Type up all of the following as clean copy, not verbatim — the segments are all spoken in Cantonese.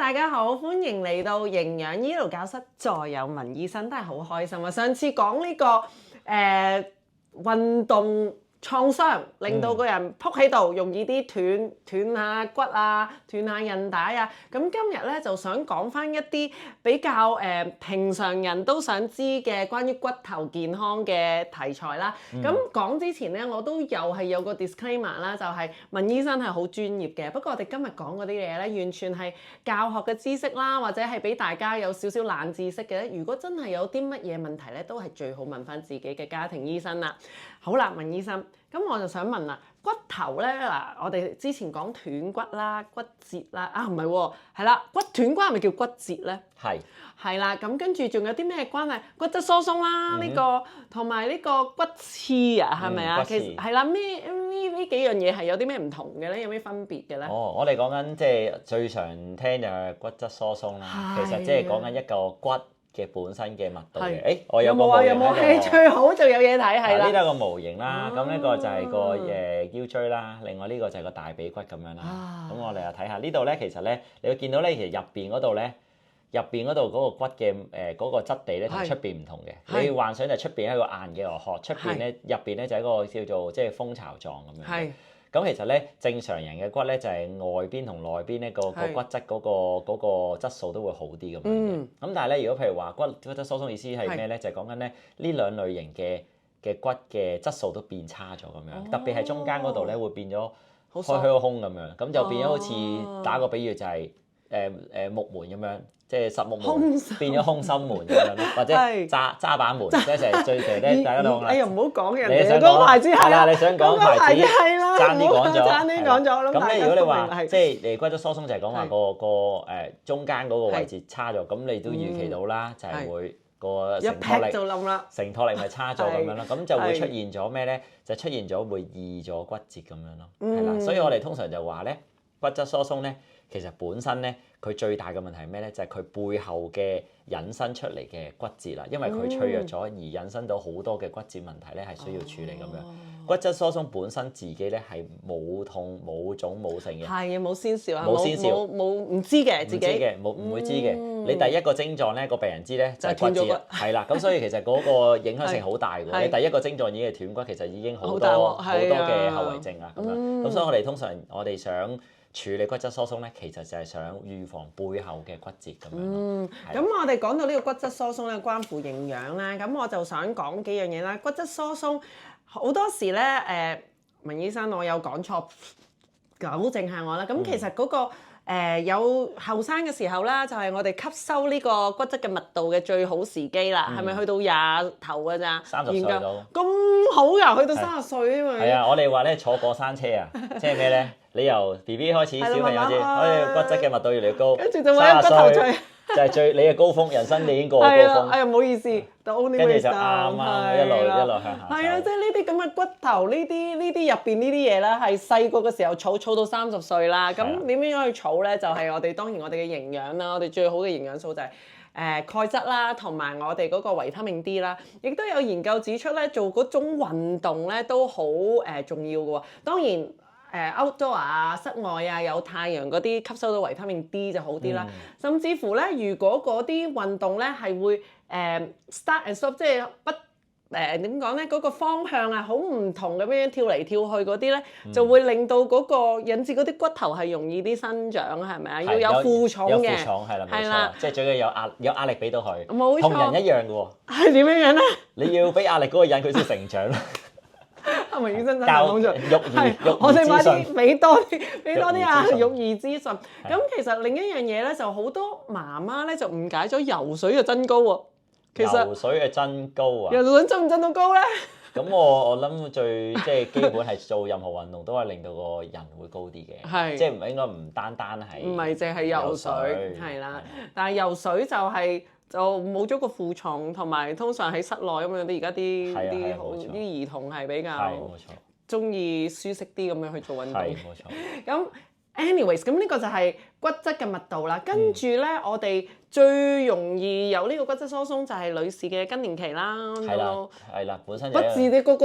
大家好，歡迎嚟到營養醫療教室，再有文醫生，都係好開心啊！上次講呢個運動創傷，令到個人仆喺度，容易啲斷下骨啊，斷下韌帶啊。咁今日咧就想講翻一啲比較平常人都想知嘅關於骨頭健康嘅題材啦。咁講之前咧，我都有個 disclaimer 啦，就係文醫生係好專業嘅。不過我哋今日講嗰啲嘢咧，完全係教學嘅知識啦，或者係俾大家有少少冷知識嘅。如果真係有啲乜嘢問題咧，都係最好問翻自己嘅家庭醫生啦。好啦，文醫生，咁我就想問啦，骨頭咧嗱，我哋之前講斷骨啦、骨折啦，唔係喎，係啦，骨斷骨係咪叫骨折咧？係啦，咁跟住仲有啲咩關係？骨質疏鬆啦，呢個同埋呢個骨刺啊，係咪啊？其實係啦，呢幾樣嘢係有啲咩唔同嘅咧？有咩分別嘅咧？我哋講緊即係最常聽就係骨質疏鬆啦，其實即係講緊一個骨嘅本身嘅密度嘅。我有個模型喺度，最好就有嘢睇，係啦。呢度有個模型啦，咁呢個就係個腰椎啦，另外呢個就係個大髀骨咁樣啦。咁我哋又睇下呢度咧，其實咧你會見到咧，其實入邊嗰度咧，入邊嗰度嗰個骨嘅嗰個質地咧同出邊唔同嘅。你幻想就係出邊係一個硬嘅殼，出邊咧入邊咧就係一個叫做即係蜂巢狀咁樣。咁其實咧，正常人嘅骨咧就係外邊同內邊咧個骨質嗰個質素都會好啲咁樣嘅。咁但係咧，如果譬如話骨質疏鬆意思係咩咧？就係講緊咧呢兩類型嘅骨嘅質素都變差咗咁樣，特別係中間嗰度咧會變咗開虛個空咁樣，咁就變咗好似打個比喻就係木門咁樣。即係實木門變咗空心門咁樣咯，或者揸板門，即係成日最成咧，大家都講啦。唔好講人哋嗰個牌子係啦，你想講牌子係啦，爭啲講咗。爭啲講咗。咁咧，如果你話即係骨質疏鬆就係講話個中間嗰個位置差咗，咁你都預期到啦，就係會個承托力咪差咗咁樣咯，咁就會出現咗咩咧？就出現咗會易咗骨折咁樣咯，係啦。所以我哋通常就話咧，骨質疏鬆咧，其實本身咧，佢最大嘅問題係咩咧？就係佢背後嘅引申出嚟嘅骨折啦，因為佢脆弱咗而引申到好多嘅骨折問題咧，係需要處理咁樣。骨質疏鬆本身自己咧係冇痛冇腫冇性嘅，係冇先兆啊，冇先兆，冇唔知嘅自己，唔會知嘅。你第一個症狀咧，個病人知咧就係骨折，係啦。咁所以其實嗰個影響性好大喎。你第一個症狀已經係斷骨，其實已經好多嘅後遺症啊咁樣。咁所以我哋通常想處理骨質疏鬆咧，其實就係想預防背後嘅骨折咁樣。咁我哋講到呢個骨質疏鬆咧，關乎營養啦。咁我就想講幾樣嘢啦。骨質疏鬆好多時咧，文醫生我有講錯，糾正下我啦。咁其實嗰個有後生嘅時候啦，就係我哋吸收呢個骨質嘅密度嘅最好時機啦。係咪去到20頭㗎咋？30歲到。咁好呀，去到30歲啊嘛。係啊，我哋話咧坐過山車啊，即係咩咧？你由 BB 開始，小朋友先，骨質嘅密度越嚟越高，跟住就會有骨頭脆，就係你嘅高峰，人生你已經過高峰。唔好意思，跟住就啱一路向下。係啊，即係呢啲咁嘅骨頭，呢啲入邊呢啲嘢啦，係細個嘅時候儲到30歲啦。咁點樣去儲咧？就係當然我哋嘅營養啦，我哋最好嘅營養素就係鈣質啦，同埋我哋嗰個維他命 D 啦。亦都有研究指出咧，做嗰種運動咧都好重要嘅喎。當然。outdoor 啊，室外啊，有太陽嗰啲吸收到維他命 D 就好啲啦。甚至乎咧，如果嗰啲運動咧係會start and stop，即係點講咧？嗰個方向啊，好唔同咁樣跳嚟跳去嗰啲咧，就會令到嗰個引致嗰啲骨頭係容易啲生長，係咪啊？要有負重嘅，有負重係啦，冇錯，即係最緊要有壓力俾到佢，冇錯，同人一樣嘅喎。係點樣咧？你要俾壓力嗰個人，佢先成長。文醫生真係講咗，我哋快啲俾多啲育兒資訊。咁其實另一樣嘢咧，就好多媽媽咧就誤解咗游水嘅增高喎。其實游水嘅增高啊？游水增唔增到高咧？咁我諗即係基本係做任何運動都係令到個人會高啲嘅，即係唔應該唔單係。唔係淨係游水，係啦。但係游水就冇咗個負重，同埋通常喺室內咁樣啲而家啲兒童係比較中意舒適啲咁樣去做運動。係冇錯。咁 anyways，咁呢個就係骨質嘅密度啦。跟住咧，我哋最容易有呢個骨質疏鬆就係女士嘅更年期啦。係啦，係啦，本身不治你嗰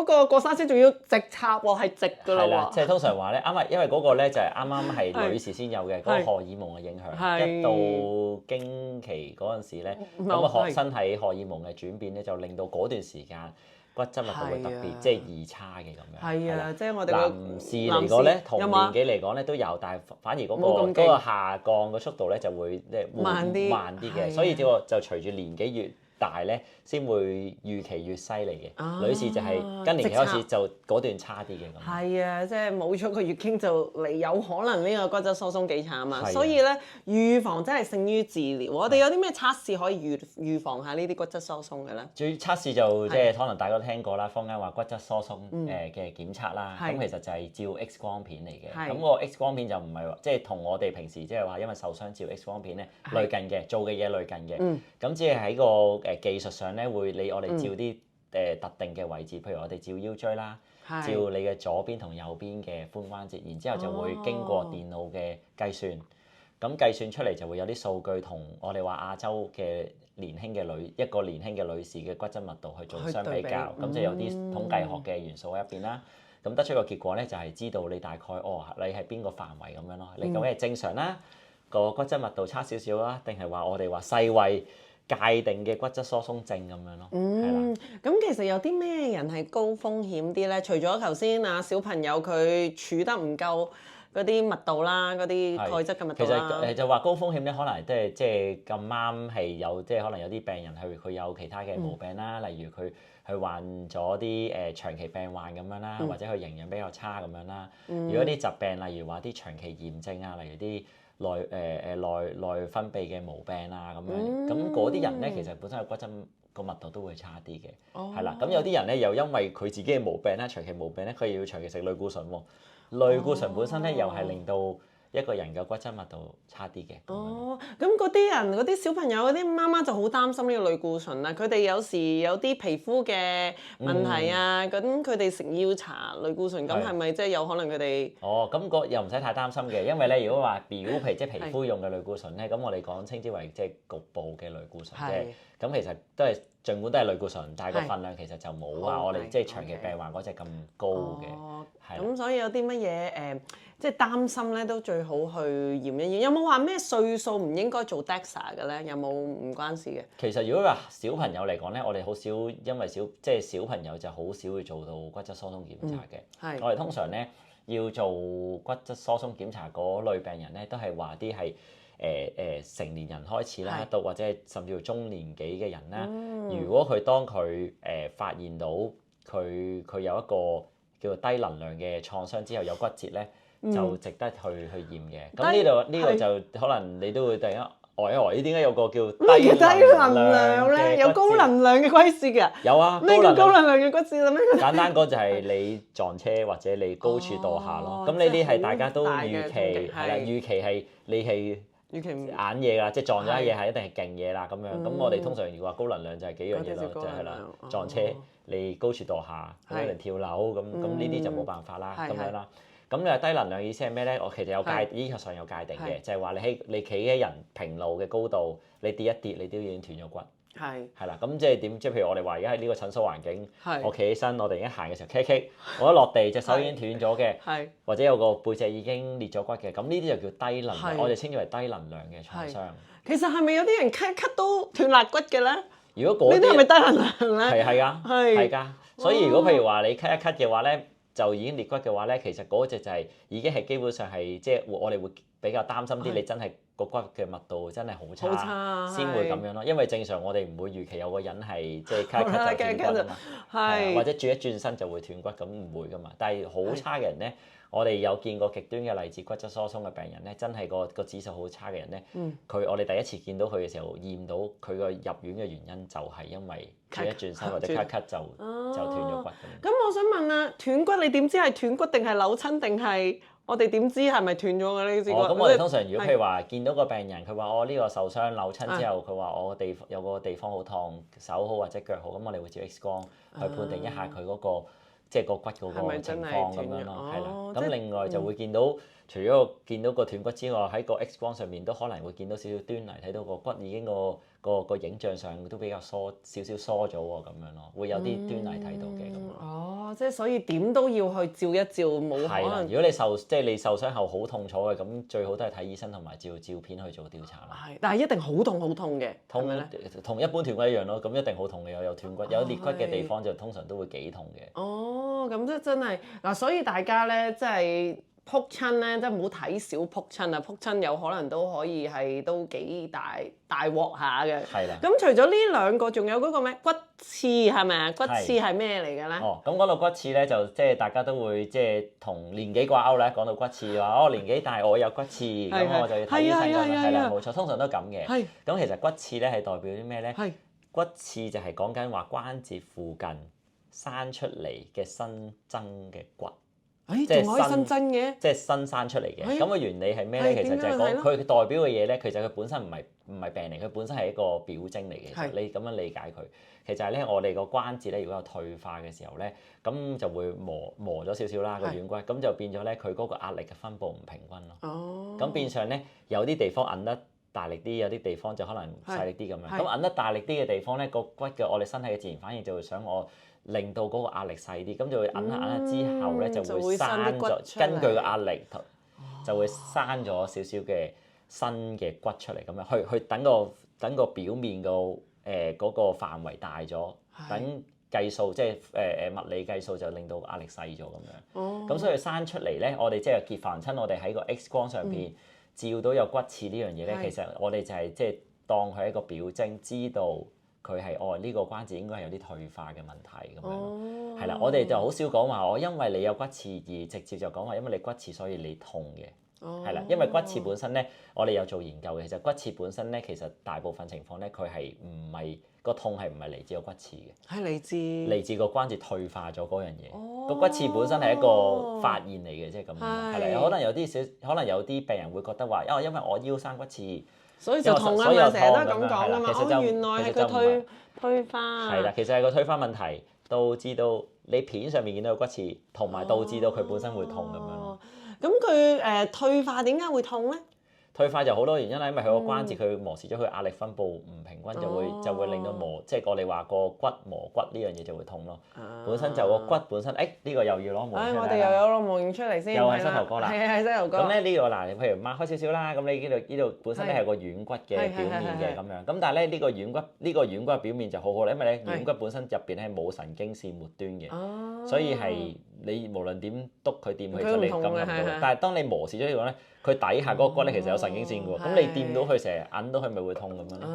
個過山車仲要直插喎，係直㗎啦係啦，喎。即係通常話咧，啱啱因為嗰個咧就係啱啱係女士先有嘅嗰個荷爾蒙嘅影響，一到經期嗰陣時咧，咁啊身體荷爾蒙嘅轉變咧，就令到嗰段時間骨質密度會特別即係易差嘅咁樣。係啊，即係我哋男士嚟講咧，同年紀嚟講咧都有，但係反而嗰個下降嘅速度咧就會慢啲嘅，所以就隨住年紀越大咧，先會預期越犀利嘅。女士就係更年期開始就嗰段差啲嘅咁。係啊，即係冇咗個月經就嚟有可能呢個骨質疏鬆幾慘啊！所以咧預防真係勝於治療。我哋有啲咩測試可以預防下呢啲骨質疏鬆嘅咧？最測試就即係可能大家都聽過啦，坊間話骨質疏鬆嘅檢測啦，咁其實就係照 X 光片嚟嘅。咁個 X 光片就唔係話即係同我哋平時即係話因為受傷照 X 光片咧類近嘅，做嘅嘢類近嘅。咁只係喺個技術上咧，我哋照啲特定嘅位置，譬如我哋照腰椎啦，照你嘅左邊同右邊嘅髖關節，然之後就會經過電腦嘅計算，咁計算出嚟就會有啲數據同我哋話亞洲嘅一個年輕嘅女士嘅骨質密度去做相比較，咁就有啲統計學嘅元素喺入邊啦。咁得出個結果咧，就係知道你大概你係邊個範圍咁樣咯。你究竟係正常啦，個骨質密度差少少啦，定係話我哋話世衛界定嘅骨質疏鬆症咁樣咯，係啦。咁其實有啲咩人係高風險啲咧？除咗頭先小朋友佢儲得唔夠嗰啲密度啦，嗰啲鈣質嘅密度啦。其實就話高風險咧，可能都係即係咁啱係有即係可能有啲病人佢有其他嘅毛病啦，例如佢患咗啲長期病患咁樣啦，或者佢營養比較差咁樣啦。如果啲疾病例如話啲長期炎症啊，例如啲內分泌嘅毛病啊咁樣，咁嗰啲人咧其實本身個骨質個密度都會差啲嘅，係啦。咁有啲人咧又因為佢自己嘅毛病咧，長期毛病咧，佢又要長期食類固醇喎。類固醇本身咧又係令到一個人嘅骨質密度差啲嘅。咁嗰啲人嗰啲小朋友嗰啲媽媽就好擔心呢個類固醇啦。佢哋有時有啲皮膚嘅問題啊，咁佢哋食要搽類固醇，咁係咪即係有可能佢哋？咁又唔使太擔心嘅，因為咧如果話表皮即係皮膚用嘅類固醇咧，咁我哋稱之為即係局部嘅類固醇啫。咁其實都係儘管都係類固醇，但係個份量其實就冇話我哋即係長期病患嗰隻咁高嘅。咁所以有啲乜嘢即係擔心咧，都最好去驗一驗。有冇話咩歲數唔應該做 DEXA 嘅咧？有冇唔關事嘅？其實如果話小朋友嚟講咧，我哋好少因為小朋友就好少會做到骨質疏鬆檢查嘅。我哋通常咧要做骨質疏鬆檢查嗰類病人咧，都係話啲係成年人開始啦，到或者係甚至乎中年紀嘅人啦。如果當佢發現到佢有一個叫做低能量嘅創傷之後有骨折咧，就值得去驗嘅。咁呢個就可能你都會突然間呆一呆，咦？點解有個叫低能量咧？有高能量嘅骨折㗎？有啊，咩叫高能量嘅骨折啊？咩？簡單講就係你撞車或者你高處墮下咯。咁呢啲係大家都預期係啦，預期係你係硬嘢啦，即係撞咗一嘢係一定係勁嘢啦咁樣。咁我哋通常如果話高能量就係幾樣嘢咯，就係啦，撞車、你高處墮下、可能跳樓咁呢啲就冇辦法啦咁樣啦。咁你話低能量意思係咩咧？我其實醫學上有界定嘅，就係話你企喺人平路嘅高度，你跌一跌你都已經斷咗骨。係啦，咁即係點？即係譬如我哋話而家喺呢個診所環境，我企起身，我突然間行嘅時候棘，我一落地隻手已經斷咗嘅，或者有個背脊已經裂咗骨嘅，咁呢啲就叫低能量，我哋稱之為低能量嘅創傷。其實係咪有啲人咳都斷肋骨嘅咧？如果嗰啲係咪低能量咧？係㗎，係㗎。所以如果譬如話你咳一咳嘅話咧，就已經裂骨嘅話咧，其實嗰隻就係已經係基本上係即係我哋會比較擔心啲，你真係個骨嘅密度真係好差，先會咁樣咯。因為正常我哋唔會預期有個人係即係咳一咳就斷骨啊嘛，或者轉一轉身就會斷骨，咁唔會噶嘛。但係好差嘅人咧，我哋有見過極端嘅例子，骨質疏鬆嘅病人咧，真係個指數好差嘅人咧，我哋第一次見到佢嘅時候，驗到佢個入院嘅原因就係因為轉一轉身或者咳咳就斷咗骨。咁我想問啊，斷骨你點知係斷骨定係扭親定係？我哋點知係咪斷咗嘅呢？咁我哋通常如果譬如話見到個病人，佢話我呢個受傷扭親之後，佢話我有個地方好痛，手好或者腳好，咁我哋會照 X 光去判定一下佢嗰個即係個骨嗰係咪真係個情況咁斷咗樣咯，係啦。即係咁另外就會見到，除咗見到個斷骨之外，喺個 X 光上面都可能會見到少少端倪，睇到個骨已經個影像上都比較疏少少疏咗喎，咁樣咯，會有啲端倪睇到嘅咁樣。哦，即係所以點都要去照一照，冇可係啦，能如果你受傷後好痛楚嘅，咁最好都係睇醫生同埋照片去做調查啦。係，但係一定好痛好痛嘅，係咪咧？同一般斷骨一樣咯，咁一定好痛嘅，有斷骨有裂骨嘅地方就通常都會幾痛嘅。哦，咁即真係嗱，所以大家咧，即係撲親咧，即係唔好睇小撲親啊！撲親有可能都可以係都幾大鑊下嘅。係啦。咁除咗呢兩個，仲有嗰個咩骨刺係咪啊？骨刺係咩嚟嘅咧？哦，咁講到骨刺咧，就即係大家都會即係同年紀掛鈎咧。講到骨刺話，哦年紀大我有骨刺，咁我就要睇醫生咁樣。係啦，冇錯，通常都咁嘅。係。咁其實骨刺咧係代表啲咩咧？係。骨刺就係講緊話關節附近生出嚟嘅新增嘅骨。誒，仲可以新增嘅，即係新生出嚟嘅。咁個原理係咩咧？其實就係講佢代表嘅嘢咧，其實佢本身唔係病嚟，佢本身係一個表徵嚟嘅。你咁樣理解佢，其實係咧我哋個關節咧，如果有退化嘅時候咧，咁就會磨咗少少啦個軟骨，咁就變咗咧佢嗰個壓力嘅分佈唔平均咯。哦。咁變相咧有啲地方揞得大力啲，有啲地方就可能細力啲咁樣。咁揞得大力啲嘅地方咧，個骨嘅我哋身體嘅自然反應就會想我令到嗰個壓力細啲，咁就會揞下之後咧就會生咗，根據個壓力就會生咗少少嘅新嘅骨出嚟咁樣，去等個表面個嗰個範圍大咗，等計數即係物理計數就令到壓力細咗咁樣。咁所以生出嚟咧，我哋即係結凡親，我哋喺個 X 光上邊照到有骨刺呢樣嘢咧，其實我哋就係即係當佢係一個表徵，知道。佢係呢個關節應該係有啲退化嘅問題咁樣，係啦，我哋就好少講話我因為你有骨刺而直接就講話因為你骨刺所以你痛嘅，係啦，因為骨刺本身咧，我哋有做研究嘅，其實骨刺本身咧，其實大部分情況咧，佢係唔係個痛係唔係嚟自個骨刺嘅，係嚟自個關節退化咗嗰樣嘢，個骨刺本身係一個發現嚟嘅，即係咁樣，係啦，可能有啲病人會覺得話，因為我腰生骨刺。所以就痛啊嘛，成日都係咁講噶嘛。哦，原來係佢退化。係啦，其實係個退化問題，導致到你片上面見到個骨刺，同埋導致到佢本身會痛咁樣咯。咁佢退化點解會痛咧？退化就好多原因啦，因為佢個關節佢磨蝕咗，佢壓力分佈唔平均，就會令到即係我哋話個骨磨骨呢樣嘢就會痛咯。本身就個骨本身，呢個又要攞模型出嚟。我哋又有攞模型出嚟先。又係膝頭哥啦。係膝頭哥。咁咧呢個嗱，譬如擘開少少啦，咁你呢度本身咧係個軟骨嘅表面嘅咁樣，咁但係咧呢個軟骨嘅表面就好好啦，因為咧軟骨本身入邊係冇神經線末端嘅，所以係你無論點篤佢掂佢，你感覺唔到。但係當你磨蝕咗呢個咧，佢底下嗰個骨咧其實有神經線嘅喎，咁你掂到佢成日揞到佢咪會痛咁樣咯。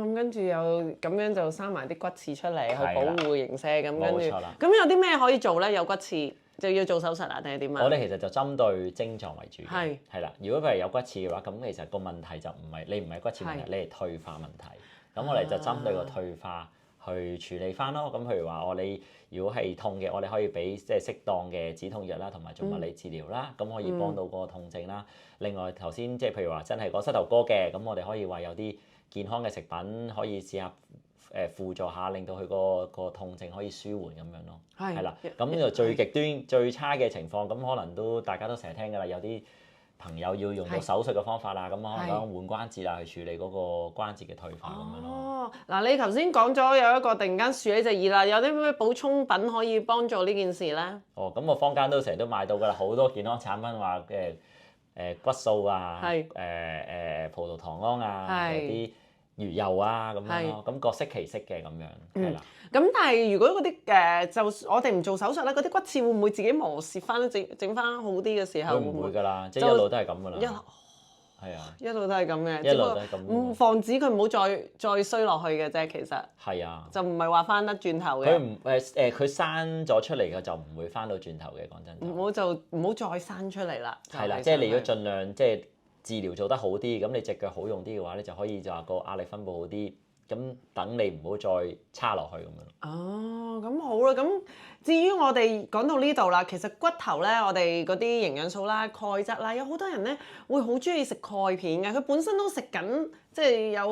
咁跟住又咁樣就生埋啲骨刺出嚟去保護形射咁，跟住咁有啲咩可以做咧？有骨刺就要做手術啊，定係點啊？我哋其實就針對症狀為主嘅，係啦。如果佢係有骨刺嘅話，咁其實個問題就唔係骨刺問題，你係退化問題。咁我哋就針對個退化去處理翻咯。咁譬如話你如果係痛嘅，我哋可以俾即係適當嘅止痛藥啦，同埋做物理治療啦，咁可以幫到個痛症啦。另外頭先即係譬如話真係個膝頭哥嘅，咁我哋可以話有啲健康嘅食品可以試下輔助下，令到佢個痛症可以舒緩咁樣咯。係啦，咁就最極端最差嘅情況，咁可能大家都成日聽㗎啦，有啲朋友要用到手術嘅方法啦，咁可能講換關節啊，去處理嗰個關節嘅退化咁樣咯。嗱，你頭先講咗有一個突然間豎起隻耳啦，有啲咩補充品可以幫助呢件事咧？咁我坊間都成日都買到㗎啦，好多健康產品話骨素啊，葡萄糖胺啊，啲魚油啊咁樣咯，咁各式其式嘅咁樣，係啦。咁但係如果嗰啲就我哋唔做手術咧，嗰啲骨刺會唔會自己磨蝕翻整翻好啲嘅時候？佢唔會㗎啦，即係一路都係咁㗎啦。係啊，一路都係咁嘅，一路都係咁。防止佢唔好再衰落去嘅啫，其實。係啊。就唔係話翻得轉頭嘅。佢生咗出嚟嘅就唔會翻到轉頭嘅，講真。唔好再生出嚟啦。係啦，即係你要盡量即係治療做得好啲，咁你隻腳好用啲嘅話咧，就可以就話個壓力分佈好啲，咁等你唔好再差落去咁樣。哦，咁好啦。咁至於我哋講到呢度啦，其實骨頭咧，我哋嗰啲營養素啦、鈣質啦，有好多人咧會好中意食鈣片嘅，佢本身都食緊，即係有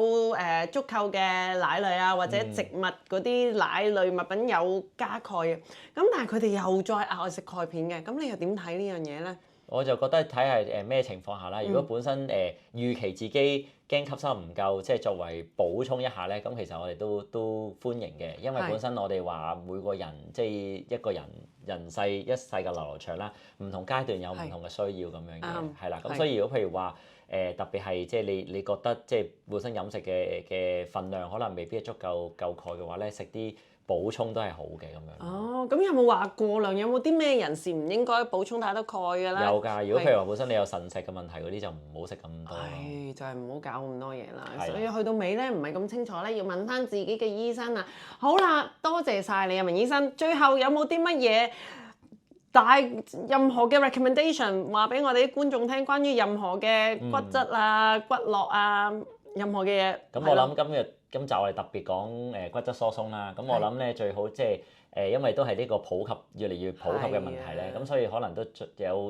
足夠嘅奶類啊，或者植物嗰啲奶類物品有加鈣嘅，咁但係佢哋又再額外食鈣片嘅，咁你又點睇呢樣嘢咧？我就覺得睇下咩情況下啦。如果本身預期自己驚吸收唔夠，即係作為補充一下咧，咁其實我哋都歡迎嘅，因為本身我哋話每個人即係一個人世一世嘅流長啦，唔同階段有唔同嘅需要咁樣嘅，係啦。咁所以如果譬如話特別係即係你覺得即係本身飲食嘅份量可能未必係足夠鈣嘅話咧，食啲補充都係好嘅咁樣。哦，咁有冇話過量？有冇啲咩人士唔應該補充太多鈣嘅咧？有㗎，如果譬如話本身你有腎石嘅問題嗰啲就唔好食咁多。係，就係唔好搞咁多嘢啦。係所以去到尾咧，唔係咁清楚咧，要問翻自己嘅醫生啦。好啦，多謝晒你啊，文醫生。最後有冇啲乜嘢任何嘅 recommendation 話俾我哋啲觀眾聽，關於任何嘅骨質啊、骨骼啊，任何嘅嘢？咁我諗今集我哋特別講骨質疏鬆啦。咁我諗咧最好即係因為都係呢個越嚟越普及嘅問題咧，咁所以可能都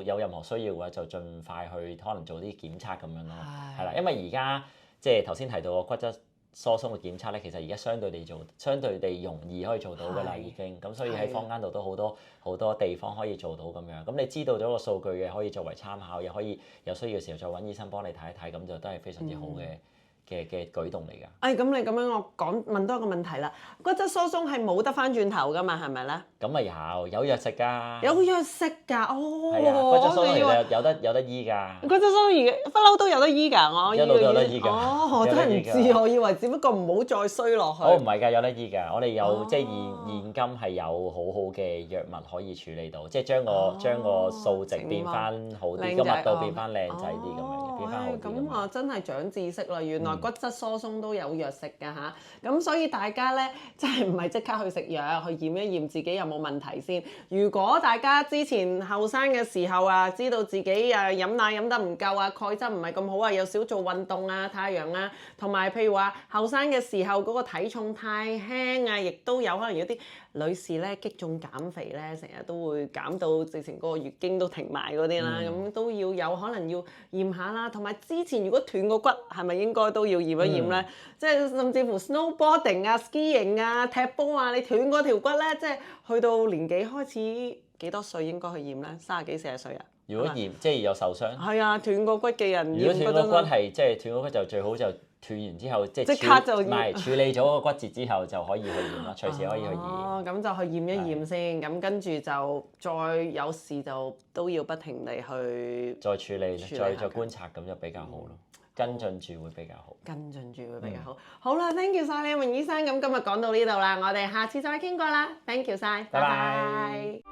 有任何需要嘅話，就盡快去可能做啲檢測咁樣咯。係啦，因為而家即係頭先提到個骨質疏鬆嘅檢測咧，其實而家相對地容易可以做到㗎啦，已經。咁所以喺坊間度都好多地方可以做到咁樣。咁你知道咗個數據嘅，可以作為參考，又可以有需要嘅時候再揾醫生幫你睇一睇，咁就都係非常之好嘅舉動嚟㗎。咁你咁樣我問多一個問題啦，骨質疏鬆係冇得翻轉頭㗎嘛，係咪咧？咁啊有藥食㗎。有藥食㗎，哦。係啊，骨質疏鬆其實有得醫㗎。骨質疏鬆而家不嬲都有得醫㗎，我一路都有得醫㗎。哦，我真係唔知，我以為只不過唔好再衰落去。唔係㗎，有得醫㗎。我哋有即係現今係有好好嘅藥物可以處理到，即係將個數值變翻好啲，個密度變翻靚仔啲咁樣，變翻好啲。咁啊，真係長知識啦！原來骨質疏鬆都有藥食㗎嚇，咁所以大家咧真係唔係即刻去食藥，去驗一驗自己有冇問題先。如果大家之前後生嘅時候啊，知道自己飲奶飲得唔夠啊，鈣質唔係咁好啊，又少做運動啊、太陽啊，同埋譬如話後生嘅時候嗰個體重太輕啊，亦都有可能有啲女士咧激重減肥咧，成日都會減到直情嗰個月經都停埋嗰啲啦，咁都要有可能要驗下啦。同埋之前如果斷個骨，係咪應該都要驗一驗咧？即係甚至乎 snowboarding 啊、skiing 啊、踢波啊，你斷嗰條骨咧，即係去到年紀開始幾多歲應該去驗咧？30幾40歲啊？如果驗即係有受傷，係啊，斷個骨嘅人，如果斷個骨係即係斷個骨就最好就斷完之後即刻就唔係處理咗個骨折之後就可以去驗啦，隨時可以去驗。哦，咁就去驗一驗先，咁跟住就再有事就都要不停地去再處理，再觀察咁就比較好咯。跟進住會比較好。跟進住會比較好。好啦，thank you 晒你，文醫生。咁今日講到呢度啦，我哋下次再傾過啦。thank you 晒，拜拜。